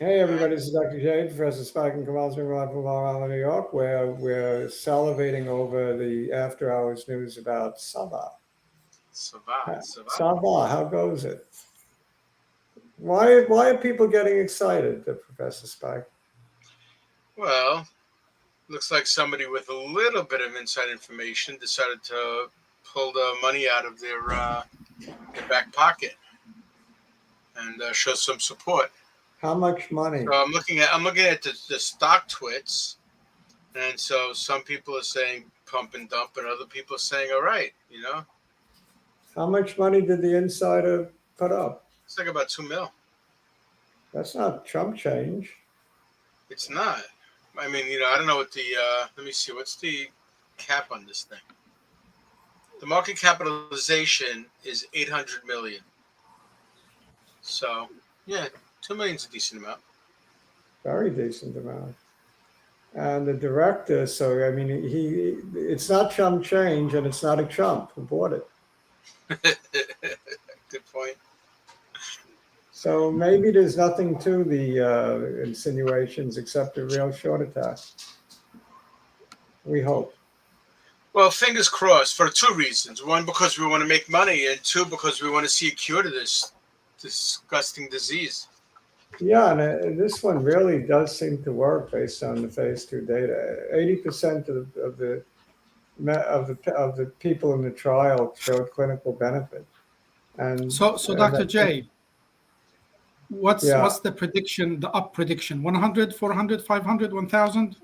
Hey All right. everybody, this is Dr. J, Professor Spike and Kamal from Long Island, New York, where we're salivating over the after hours news about Sabah. Sava, Sava. Sabah, how goes it? Why are people getting excited, Professor Spike? Well, looks like somebody with a little bit of inside information decided to pull the money out of their back pocket and show some support. How much So money? I'm looking at the stock twits, and so some people are saying pump and dump, and other people are saying all right. How much money did the insider put up? It's like about 2 mil. That's not Trump change. It's not. I mean, I don't know what the. Let me see. What's the cap on this thing? The market capitalization is 800 million. So yeah, 2 million's a decent amount. Very decent amount. And the director, so I mean, it's not Trump change, and it's not a Trump who bought it. Good point. So maybe there's nothing to the insinuations except a real short attack. We hope. Well, fingers crossed for two reasons. One, because we want to make money, and two, because we want to see a cure to this disgusting disease. Yeah, and this one really does seem to work based on the phase two data. 80% of the people in the trial showed clinical benefit, and, So Dr. J, yeah, what's the prediction, the up prediction? 100, 400, 500, 1,000?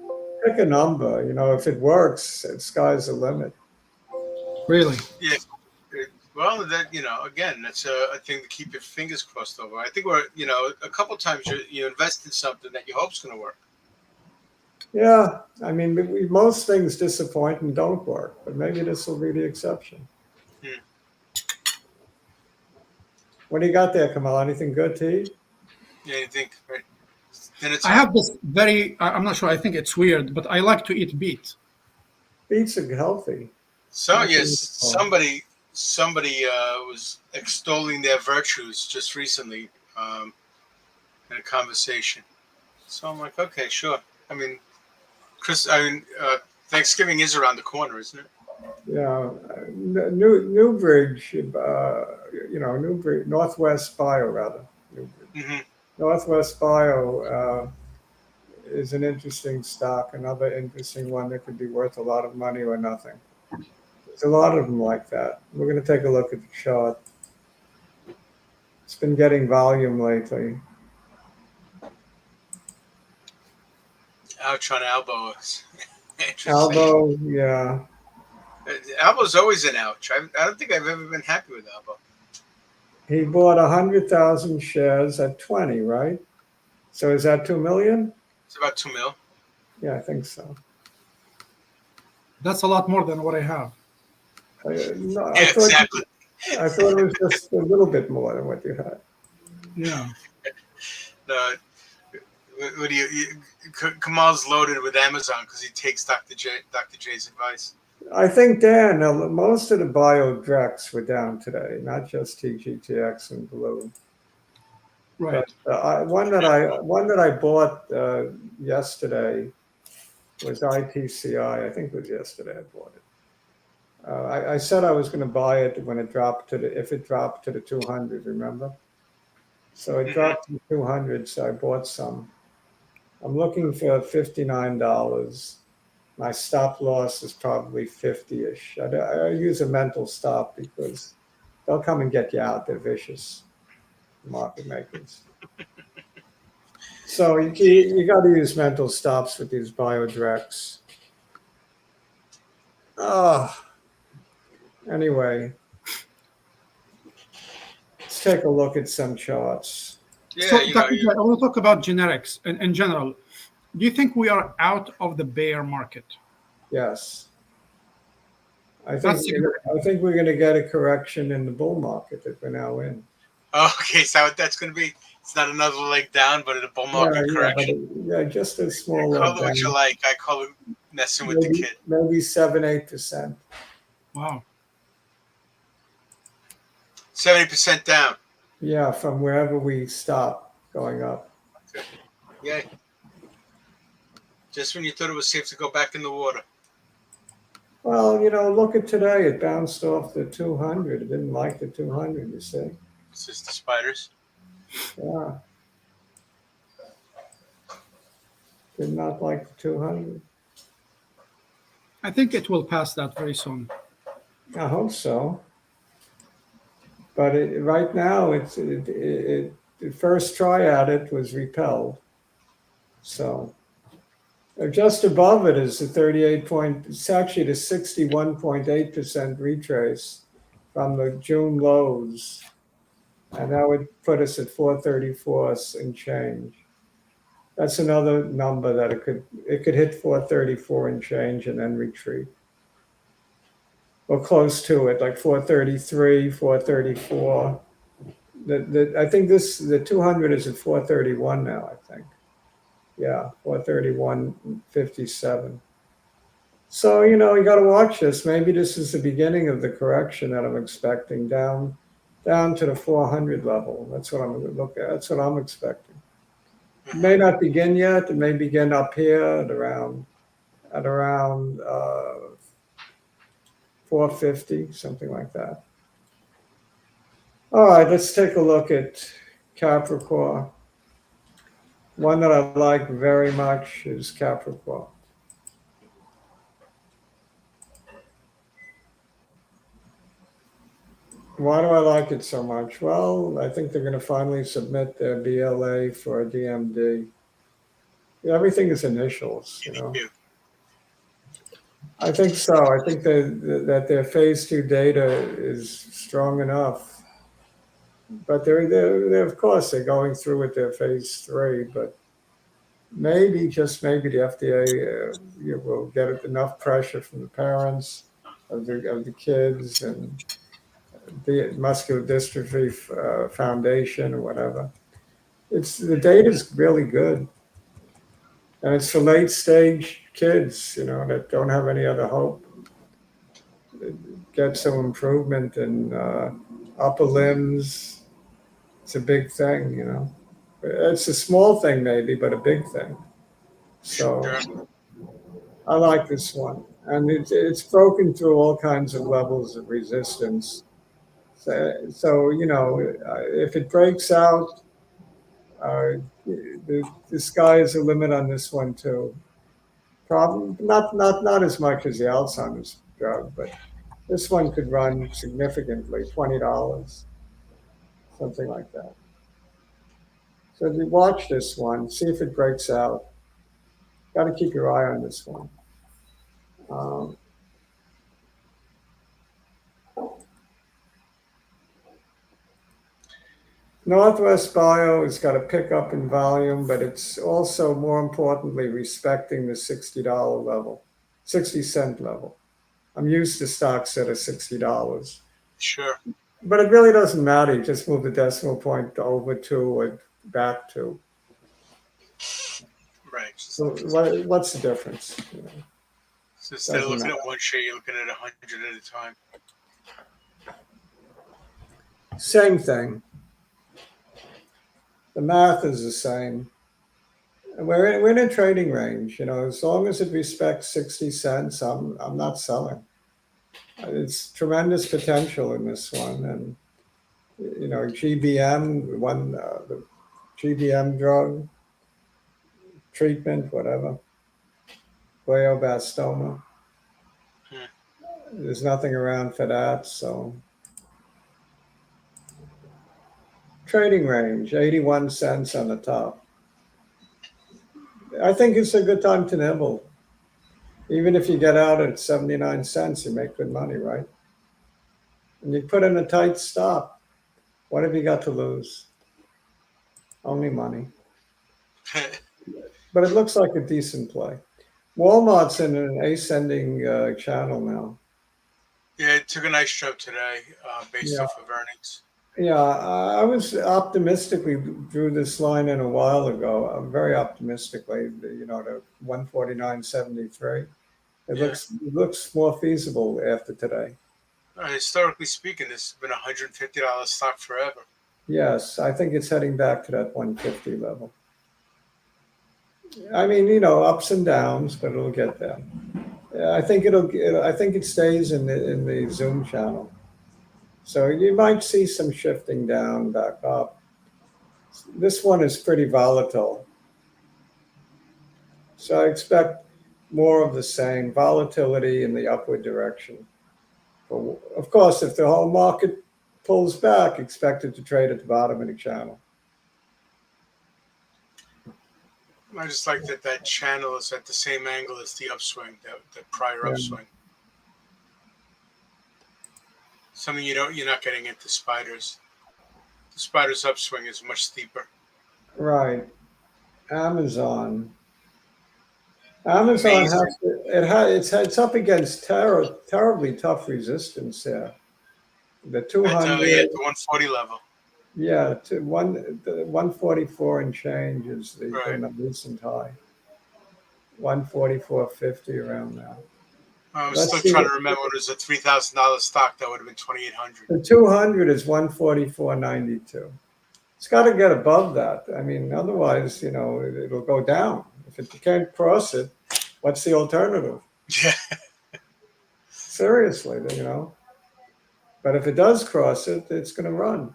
pick a number. If it works, sky's the limit. Really? Yeah. Well, that again, that's a thing to keep your fingers crossed over. I think a couple times you invest in something that you hope's going to work. Yeah, I mean, most things disappoint and don't work, but maybe this will be the exception. Hmm. What do you got there, Kamal? Anything good to eat? Yeah, you think right? Dinner I time. have this I'm not sure, I think it's weird, but I like to eat beet. Beets are healthy. So Not yes, good at all. somebody was extolling their virtues just recently in a conversation. So I'm like, okay, sure. I mean, Thanksgiving is around the corner, isn't it? Yeah, Newbridge, Newbridge, Northwest Bio, rather. Newbridge. Hmm. Northwest Bio is an interesting stock, another interesting one that could be worth a lot of money or nothing. There's a lot of them like that. We're going to take a look at the chart. It's been getting volume lately. Ouch on elbow is interesting. Albo, yeah, Elbow's always an ouch. I don't think I've ever been happy with elbow. he bought 100,000 shares at 20, right? So is that 2 million? It's about 2 mil. Yeah, I think so. That's a lot more than what I have. No, Yeah, exactly. I thought it was just a little bit more than what you had. Yeah. No, what do Kamal's loaded with Amazon because he takes Dr. J's advice. I think, Dan, most of the biodrex were down today, not just TGTX and Blue. But Right. one that I bought yesterday was ITCI. I think it was yesterday I bought it. I said I was going to buy it when it dropped if it dropped to the 200. Remember? So it Hmm. dropped to 200. So I bought some. I'm looking for $59. My stop loss is probably 50-ish. I use a mental stop because they'll come and get you out. They're vicious market makers. So you got to use mental stops with these biodirects. Oh, anyway, let's take a look at some charts. Yeah, So Dr. J, I want to talk about generics in general. Do you think we are out of the bear market? Yes, That's significant. I think we're going to get a correction in the bull market that we're now in. okay, so that's going to be. It's not another leg down, but a bull Yeah, market yeah, but correction. yeah, just a You small call leg it what you down. like. I call it messing with the kid. Maybe 7-8%. Wow. 70% down. Yeah, from wherever we stop going up. Okay. Yay. Just when you thought it was safe to go back in the water. Well, look at today. It bounced off the 200. It didn't like the 200, you see. It's just the spiders. Yeah. Did not like the 200. I think it will pass that very soon. I hope so. But right now, the first try at it was repelled. So just above it is the 38 point, it's actually the 61.8% retrace from the June lows. And that would put us at 434 and change. That's another number that it could hit 434 and change and then retreat. Or close to it, like 433, 434. I think the 200 is at 431 now, I think. Yeah, 431.57. So, you got to watch this. Maybe this is the beginning of the correction that I'm expecting down to the 400 level. That's what I'm going to look at. That's what I'm expecting. It may not begin yet. It may begin up here at around 450, something like that. All right, let's take a look at Capricorn. One that I like very much is Capricorn. Why do I like it so much? Well, I think they're going to finally submit their BLA for DMD. Everything is initials, I think so. I think that their phase 2 data is strong enough. But they're of course they're going through with their phase 3. But maybe, just maybe, the FDA will get enough pressure from the parents of the kids and the Muscular Dystrophy Foundation or whatever. The data is really good, and it's for late stage kids, that don't have any other hope. Get some improvement in upper limbs. It's a big thing, It's a small thing maybe, but a big thing. So I like this one, and it's broken through all kinds of levels of resistance. So if it breaks out, the sky is the limit on this one too. Problem not as much as the Alzheimer's drug, but this one could run significantly, $20, something like that. So if you watch this one, see if it breaks out. Got to keep your eye on this one. Northwest Bio has got a pickup in volume, but it's also, more importantly, respecting the $60 level, 60-cent level. I'm used to stocks that are $60. Sure. But it really doesn't matter. You just move the decimal point over 2 or back 2. Right. So what's the difference? So instead of looking at one share, you're looking at 100 at a time. Same thing. The math is the same. We're in a trading range, as long as it respects 60 cents, I'm not selling. It's tremendous potential in this one. And, GBM, the GBM drug, treatment, whatever, glioblastoma. There's nothing around for that, so. Trading range, 81 cents on the top. I think it's a good time to nibble. Even if you get out at 79 cents, you make good money, right? And you put in a tight stop. What have you got to lose? Only money. But it looks like a decent play. Walmart's in an ascending channel now. Yeah, it took a nice jump today based off of earnings. Yeah, I was optimistically drew this line in a while ago. Very optimistically, to 149.73. It looks more feasible after today. Historically speaking, this has been a $150 stock forever. Yes, I think it's heading back to that 150 level. I mean, ups and downs, but it'll get there. Yeah, I think it stays in the Zoom channel. So you might see some shifting down, back up. This one is pretty volatile. So I expect more of the same volatility in the upward direction. But of course, if the whole market pulls back, expect it to trade at the bottom of the channel. I just like that channel is at the same angle as the upswing, the prior Yeah, upswing. Something you're not getting into spiders. The spider's upswing is much steeper. right. Amazon. Amazon Amazing. has to, it has it's up against terribly tough resistance here. The At 200, the 140 level. yeah, the 144 and change is Right. the recent high. 144.50 around now. I was still Let's see. trying to remember when it was a $3,000 stock. That would have been 2,800. The 200 is 144.92. It's got to get above that. I mean, otherwise, it'll go down. If it can't cross it, what's the alternative? Yeah. Seriously, But if it does cross it, it's going to run.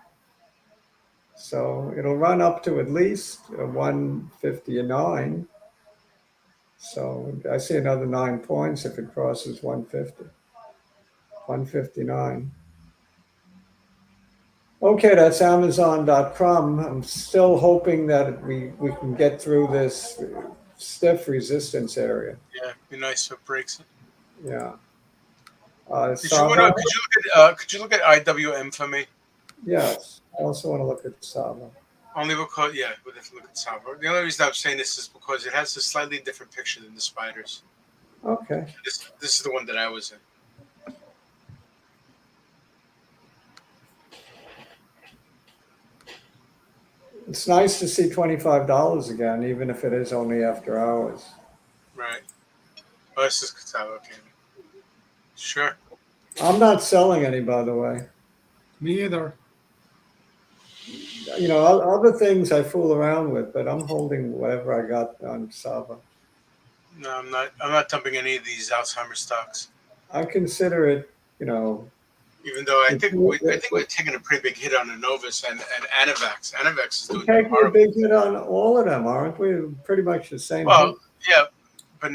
So it'll run up to at least a 159. So I see another 9 points if it crosses 150, 159. Okay, that's Amazon.com. I'm still hoping that we can get through this stiff resistance area. Yeah. Be nice if it breaks it. Yeah. Did you want to? Saba? Could you look at IWM for me? Yes. I also want to look at Saba. Only because we have to look at Salvador. The only reason I'm saying this is because it has a slightly different picture than the spiders. Okay. This is the one that I was in. It's nice to see $25 again, even if it is only after hours. Right. Oh, this is Salvador. Okay. Sure. I'm not selling any, by the way. Me either. Other things I fool around with, but I'm holding whatever I got on Saba. No, I'm not. I'm not dumping any of these Alzheimer stocks. I consider it, Even though I think we're it's taking a pretty big hit on Innovis and Anivax. Anivax is doing taking a horrible. big hit on all of them, aren't we? Pretty much the same Well, hit. yeah, but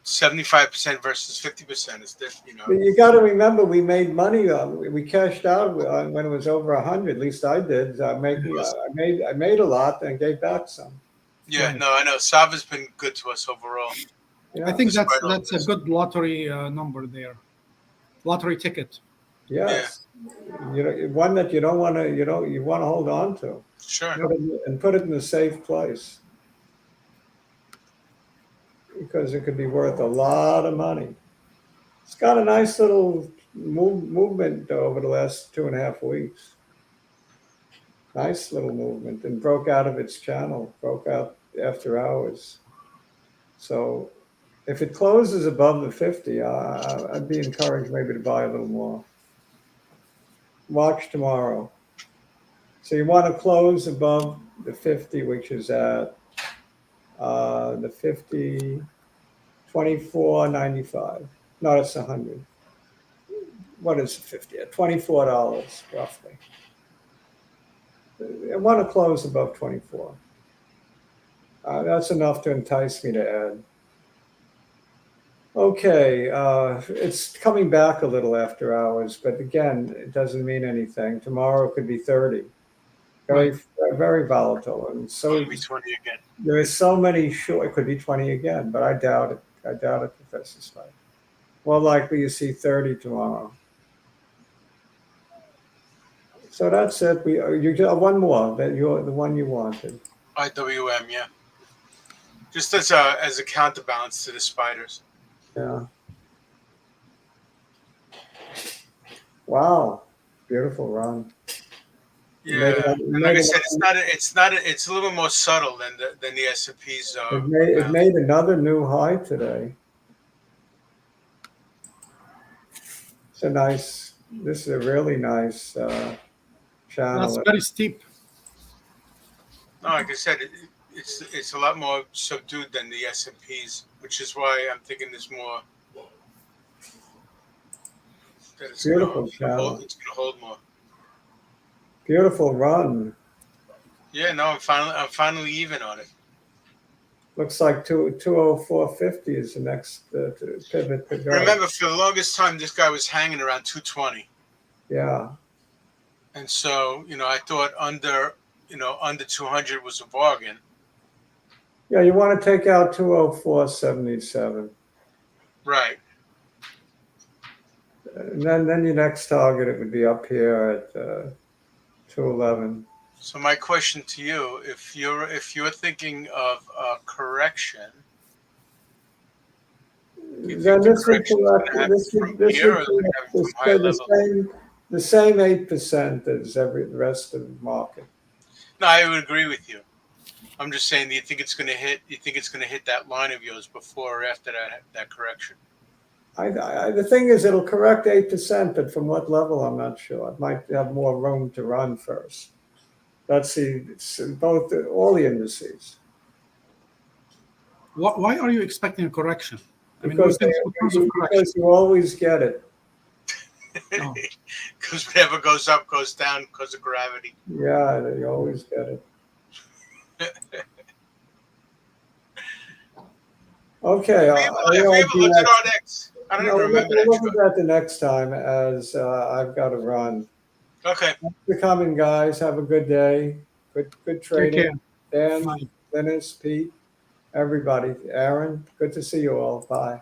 75% versus 50% is different. But you got to remember, we made money we cashed out when it was over 100. At least I did. I made a lot and gave back some. Yeah, Right. no, I know. Sava's been good to us overall. Yeah. I think Despite all that's a this. good lottery number there. Lottery ticket. Yes. One that you don't want to. You want to hold on to. Sure. And put it in a safe place, because it could be worth a lot of money. It's got a nice little movement over the last 2.5 weeks. Nice little movement, and broke out of its channel, broke out after hours. So if it closes above the 50, I'd be encouraged maybe to buy a little more. Watch tomorrow. So you want to close above the 50, which is at the 50, 24.95. No, that's 100. What is 50 at? $24 roughly. I want to close above 24. That's enough to entice me to add. Okay, it's coming back a little after hours, but again, it doesn't mean anything. Tomorrow it could be 30. Very, very volatile, and so It'll be 20 again. there is so many short. It could be 20 again, but I doubt it. I doubt it, Professor Slade. More likely you see 30 tomorrow. So that's it. You got one more. That you're the one you wanted. IWM, yeah. Just as a counterbalance to the spiders. Yeah. Wow. Beautiful run. Yeah, and like I said, it's a little bit more subtle than the S&P's. It made another new high today. This is a really nice channel. That's very steep. No, like I said, it's a lot more subdued than the S&Ps, which is why I'm thinking there's more that it's going Beautiful to hold. channel. It's going to hold more. Beautiful run. Yeah, no, I'm finally even on it. Looks like 204.50 is the next pivot to go. Remember, for the longest time, this guy was hanging around 220, Yeah. and so I thought under 200 was a bargain. Yeah, you want to take out 204.77. Right. And then your next target, it would be up here at 211. So my question to you, if you're thinking of a correction, do you Then think the this would correction is going correct. to happen from here, or is it going to happen from higher level? The same 8% as the rest of the market. No, I would agree with you. I'm just saying, do you think it's going to hit? You think it's going to hit that line of yours before or after that correction? The thing is, it'll correct 8%, but from what level, I'm not sure. It might have more room to run first. That's all the indices. Why are you expecting a correction? I mean, Because, we've been through tons of corrections. because you always get it. Oh. Because whatever goes up goes down because of gravity. Yeah, you always get it. Okay. If we ever looked at our decks, I don't even remember we'll that. look at that the next time as I've got to run. Okay. Thanks for coming, guys. Have a good day. Good Take trading. care. Dan, Bye. Dennis, Pete, everybody. Aaron, good to see you all. Bye.